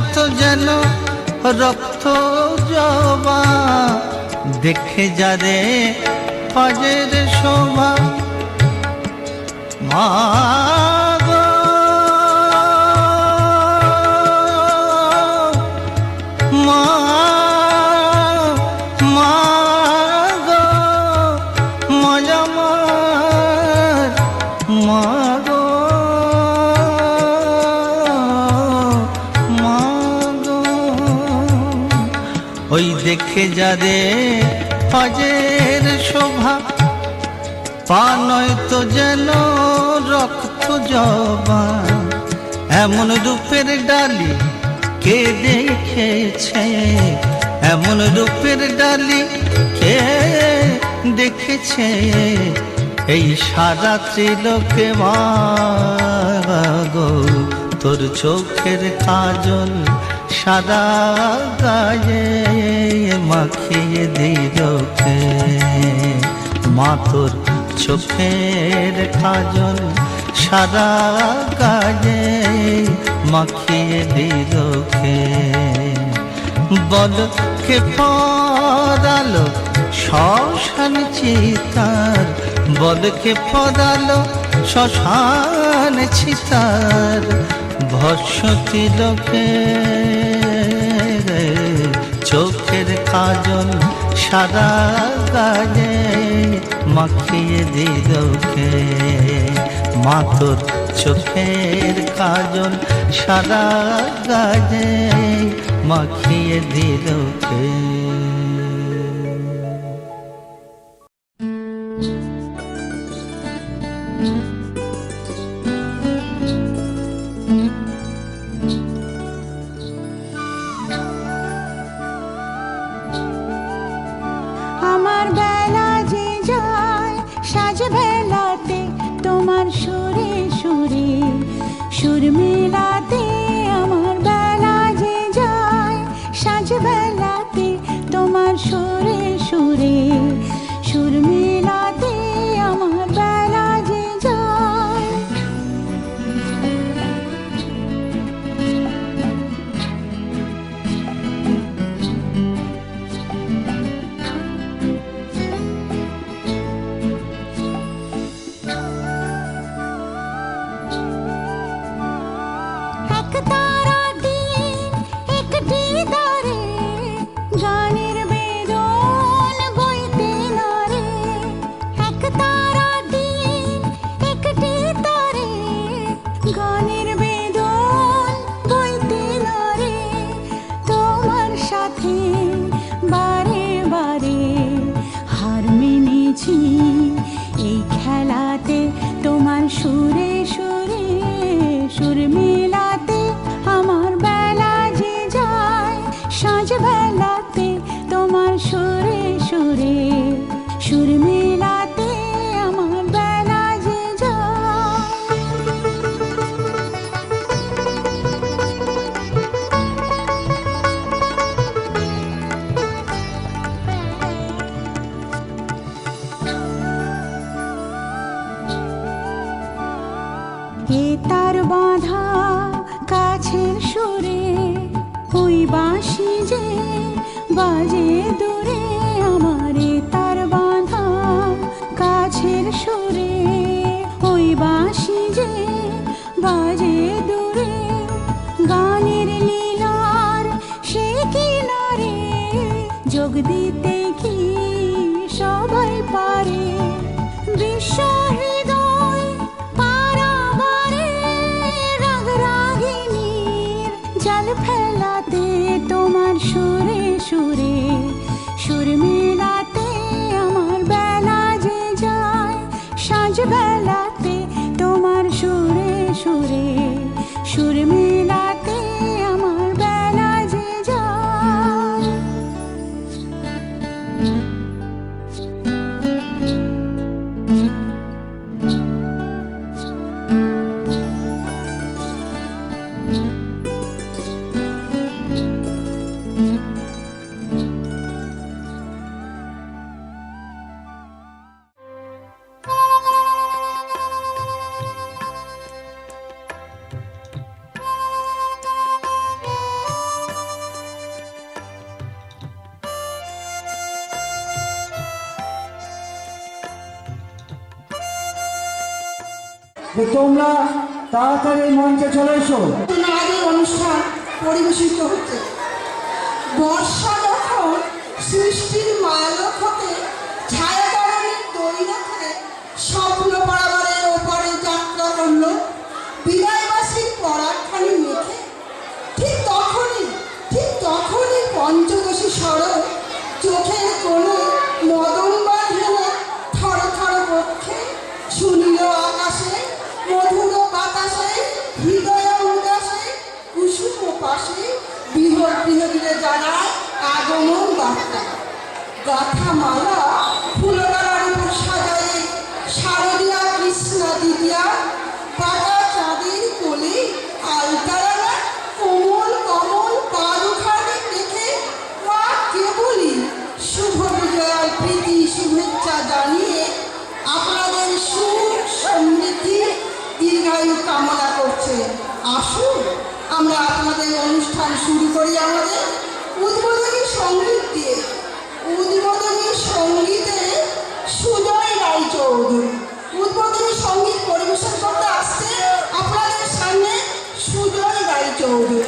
নয়তো যেন রক্ত জবা, দেখে যারে পাজের শোভা। মা গো মা, মা গো মজামার মা গো মা গো। ওই দেখে যারে পাজের শোভা, পা নয়তো যেন রক্ত জবা, এমন রূপের ডালি কে দেখেছে, এমন রূপের ডালি কে দেখেছে, এই সারা ত্রিলোকে মা গো। তোর চোখের কাজল সারা গায়ে মাখিয়ে দিলকে, মা তোর চোখের কাজল সারা গায়ে মাখিয়ে দিলকে। বল কে পরালো শ্মশান চিতার, বল কে পরালো শ্মশান চিতার, ভস্য তিলকে চোখের কাজল সারা গায়ে মাখিয়ে দিলকে। মা তোর চোখের কাজল সারা গায়ে মাখিয়ে দিলকে। আমার বেলা যে যায় সাজ বেলাতে, তোমার সুরে সুরে সুর মেলাতে। আমার বেলা যে যায় সাজ বেলাতে, তোমার সুরে সুরে সুর মেলাতে। আমার বেলা যে যায় এক তারা দিন একটি তারে, গানের বেদন বইতে নারে। এক তারা দিন একটি তারে, গানের বেদন বইতে নারে। তোমার সাথে বারে বারে হার মেনেছি এই খেলাতে, তোমার সুরে সুরে সুর মেলাতে। আমার বেলা যে যায় সাঁঝ বেলাতে, তোমার সুরে সুরে সুর মেলাতে। আমার বেলা যে যায় এ তার বাঁধা কাছের সুরে, ওই বাঁশি যে বাজে দূরে। আমার এ তার বাঁধা কাছের সুরে, ওই বাঁশি যে বাজে দূরে। গানের লীলার সে কিনারে যোগ দিতে কি সবাই পারে। বিশ্ব হৃদয় পারাবারে রাগ রাগিনীর জাল ফেলাতে, তোমার সুরে সুরে সুর মেলাতে। আমার বেলা যে যায় সাঁঝ বেলাতে, তোমার সুরে সুরে সুর মেলাতে। আমার বেলা যে যায় যে তোমরা তাড়াতাড়ি মঞ্চে চলে এসো। নারীর অনুষ্ঠান পরিবেশিত হচ্ছে। বর্ষা যখন সৃষ্টির মায়ালক্ষকে ছায়াতরণের দৈরথে স্বপ্ন পারাবারের ওপারে যাত্রা করল বিদায়বাসীর পরাগখানি মেখে, ঠিক তখনই পঞ্চদশী সড়ক চোখের কোনো মদন বাঁধল থর থর পক্ষে, শুনিল আকাশে মধুর বাতাসে হৃদয় উদাসে কুসুম পাশে বিহর বিহরীরে জানায় আগমন বার্তা। গাথা মালা ফুলগালার উপর সাজায়ে শারদীয়া কৃষ্ণা দিদিয়া পাকা চাঁদের কোলে আলতারানা কোমল কমল পাদুখানি দেখে মা কেবলই শুভ বিজয়ার প্রীতি শুভেচ্ছা জানিয়ে আপনাদের সুখ সমৃদ্ধি দীর্ঘায়ু কামনা করছে। আসুন আমরা আপনাদের অনুষ্ঠান শুরু করি আমাদের উদ্বোধনী সঙ্গীত দিয়ে। উদ্বোধনী সঙ্গীতে সুজয় রায়চৌধুরী উদ্বোধনী সঙ্গীত পরিবেশন করতে আসছে আপনাদের সামনে সুজয় রায়চৌধুরী।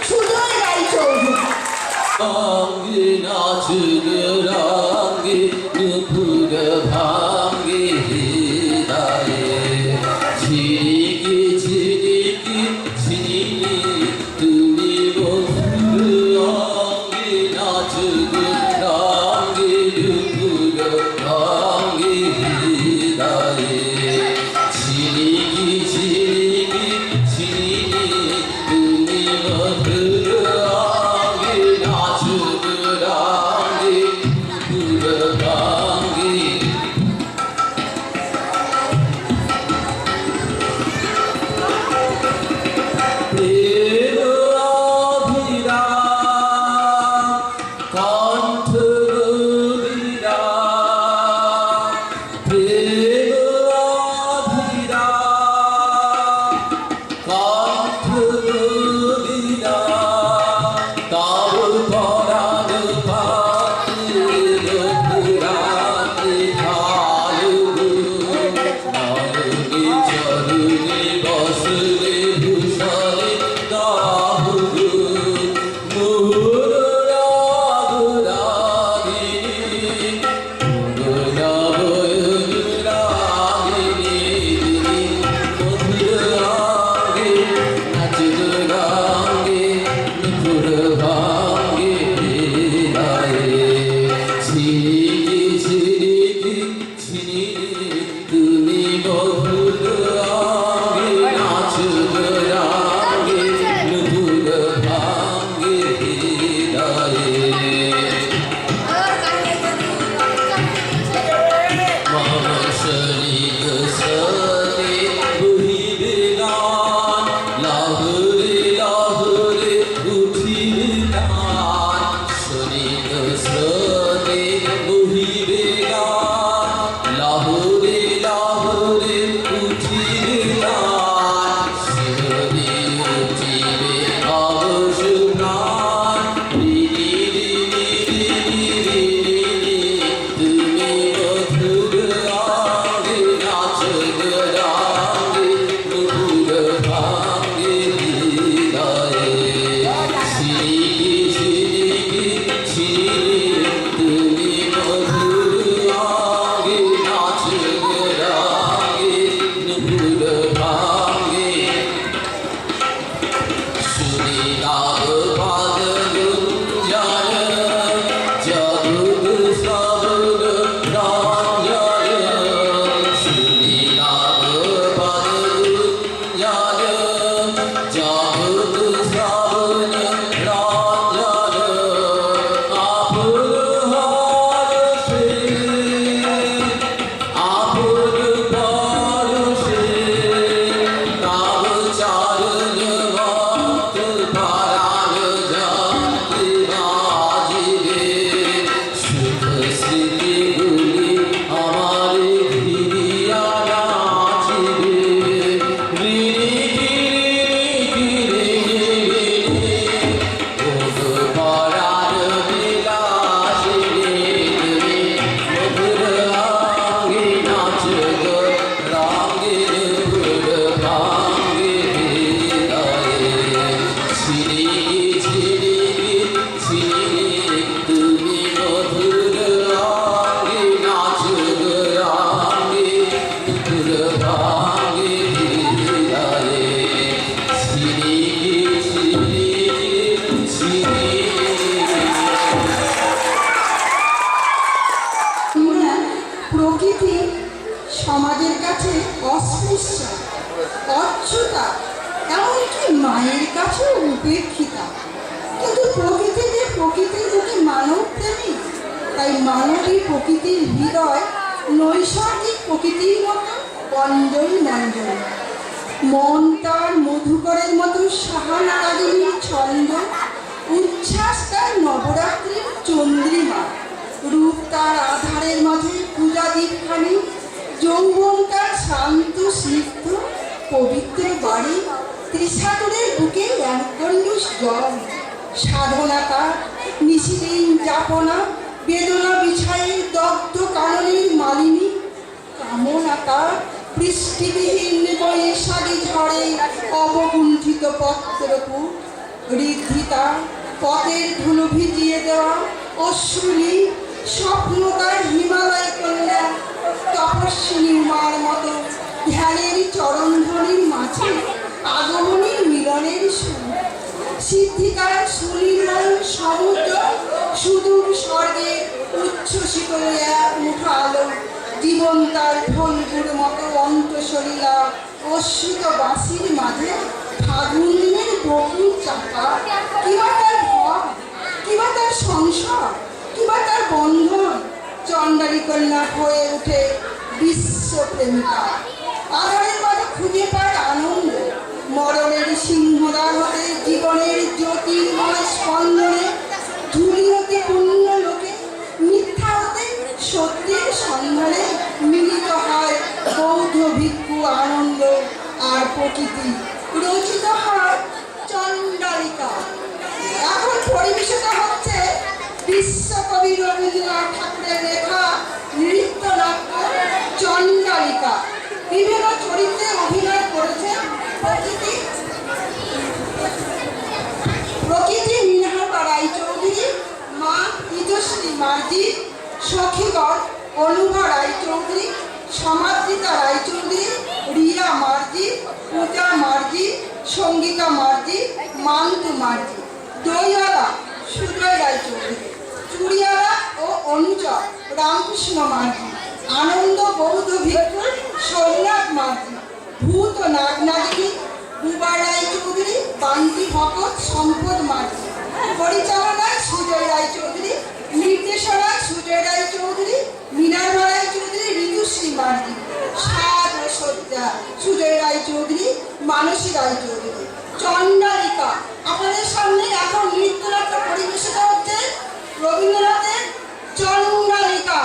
সুজয় রায়চৌধুরী রঙে নাচে রঙে নুপুর ভাঙে হৃদয়ে ঝিরিকে ঝিরিকে ঝিরিকে তুমি মধুর রঙে নাচে রঙে নুপুর ভাঙে হৃদয়ে ঝিরিকে ঝিরিকে ঝিরিকে তুমি মধুর Para ঝিরিকি ঝিরিকি ঝিরিকি তুমি মধুর রঙে নাচো গো রঙে নুপুর ভাঙে হৃদয়ে ঝিরিকি ঝিরিকি ঝিরিকি। আমরা প্রকৃতি সমাজের কাছে অস্পৃশ্য, অচ্যুতা, এমনকি মায়ের কাছেও উপেক্ষিতা। কিন্তু প্রকৃতি যে প্রকৃতির প্রতি মানব প্রেমী, তাই মানবী প্রকৃতির হৃদয় নৈসর্গিক প্রকৃতির মতো বঞ্জন মঞ্জন। মন তার মধুকরের মতো সাহানারাগিনীর ছন্দ, উচ্ছ্বাস তার নবরাত্রির চন্দ্রিমা, রূপ তার আধারের মাঝে পূজা দীপখানি, যৌবন তার শান্ত স্নিগ্ধ পবিত্র বাড়ি, ত্রিসাগরের বুকে একগণ্ডুষ জল, সাধনা তার নিশিদিন যাপনা, বেদনা বিছায়ে দগ্ধ কাননের মালিনী, কামনা তার বৃষ্টিবিহীন বৈশাখী ঝড়ে অবগুণ্ঠিত পত্রকূট, ঋদ্ধি তার পথের ধুলো ভিজিয়ে দেওয়া অশ্রুলি, স্বপ্ন তার হিমালয় কন্যা, তপস্বিনী উমার মতো ধ্যানের চরণধ্বনির মাঝে আগমনীর মিলনের সুর, সিদ্ধি তার সুনির্মল সমুদ্র, সুদূর স্বর্গে উচ্ছ্বসিত এক মুঠো আলো, জীবন তার ফলগুর মতো অন্তঃসলীলা, অশ্রিত বাঁশির মাঝে ফাগুনের বকুল চাপা, কিবা তার ভয়, কিবা তার সংসার, কিবা তার বন্ধন, চণ্ডালী কন্যা হয়ে ওঠে বিশ্বপ্রেমিকা। আধারের মাঝে খুঁজে পায় আনন্দ, মরণের সিংহদ্বার হতে জীবনের জ্যোতির্ময় স্পন্দনে, ধূলি হতে পুণ্য লোকে, মিথ্যা হতে সত্যের সন্ধানে মিলিত হয় বৌদ্ধ ভিক্ষু আনন্দ আর প্রকৃতি। রচিত হয় চণ্ডালিকা। এখন পরিবেশিত হচ্ছে বিশ্বকবি রবীন্দ্রনাথ ঠাকুরের লেখা নৃত্যনাট্য চণ্ডালিকা। বিভিন্ন চরিত্রে অভিনয় করেছেন প্রকৃতি মিনহার রায়চৌধুরী, মা ইতশ্রী মার্জি, সখীগণ অনুভা রায়চৌধুরী, সমাদৃতা রায়চৌধুরী, রিয়া মার্জি, পূজা মার্জি, সঙ্গীতা মার্জি, মান্তু মার্জি, দইওয়ালা সুজয় রায়চৌধুরী, চুড়িয়ালা ও অনুজা রামকৃষ্ণ মার্জি, আনন্দ বৌদ্ধ ভিক্ষু সোমনাথ মার্জি, ভূত ও নাগনাগিনী বুবা রায়চৌধুরী, বান্তি ভকত সম্পদ মার্জি, পরিচালনায় সুজয় রায়চৌধুরী, নির্দেশনায় সুজয় রায়চৌধুরী, মিনার্ভা রায়চৌধুরী, ঋতুশ্রী মার্জি, সাজ ও সজ্জা সুজয় রায়চৌধুরী, মানসী রায়চৌধুরী। চণ্ডালিকা আপনাদের সামনে এখন নৃত্যনাট্য পরিবেশিত হচ্ছে রবীন্দ্রনাথের চণ্ডালিকা।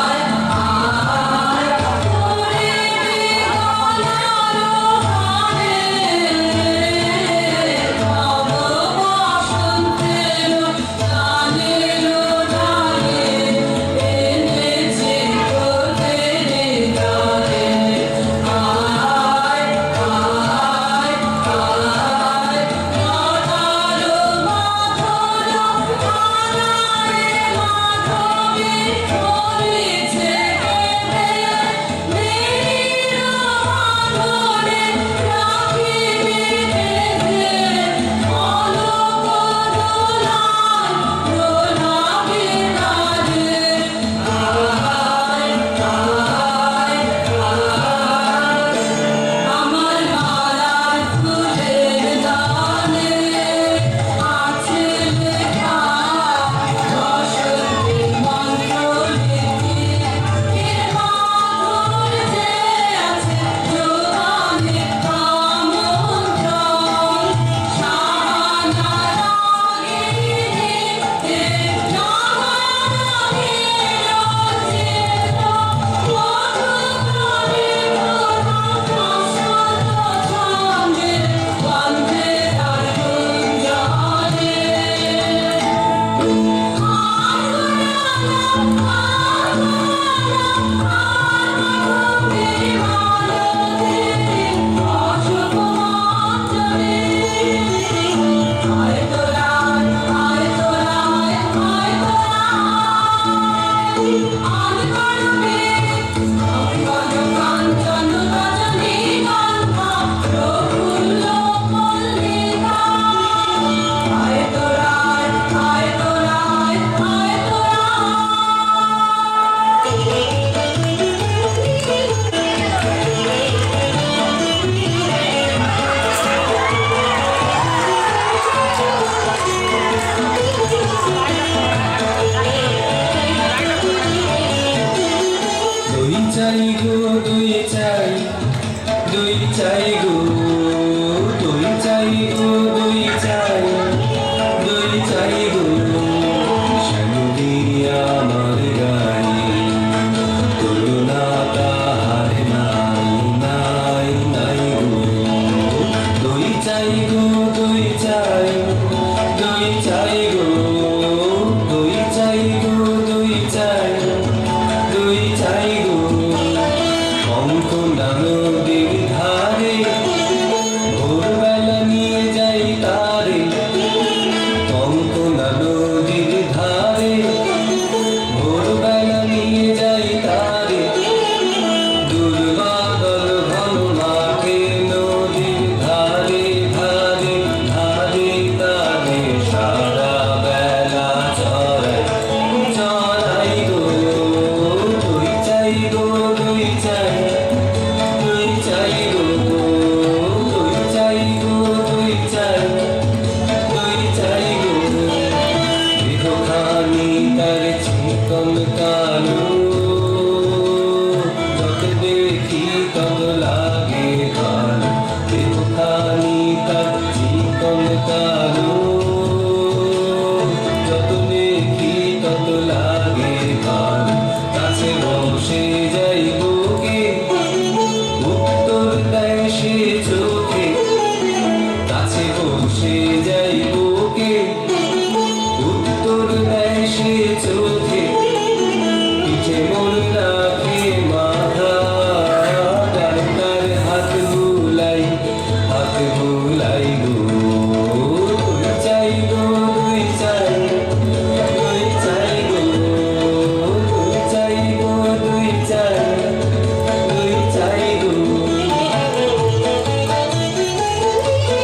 আয় চাই গো দুই চাই গো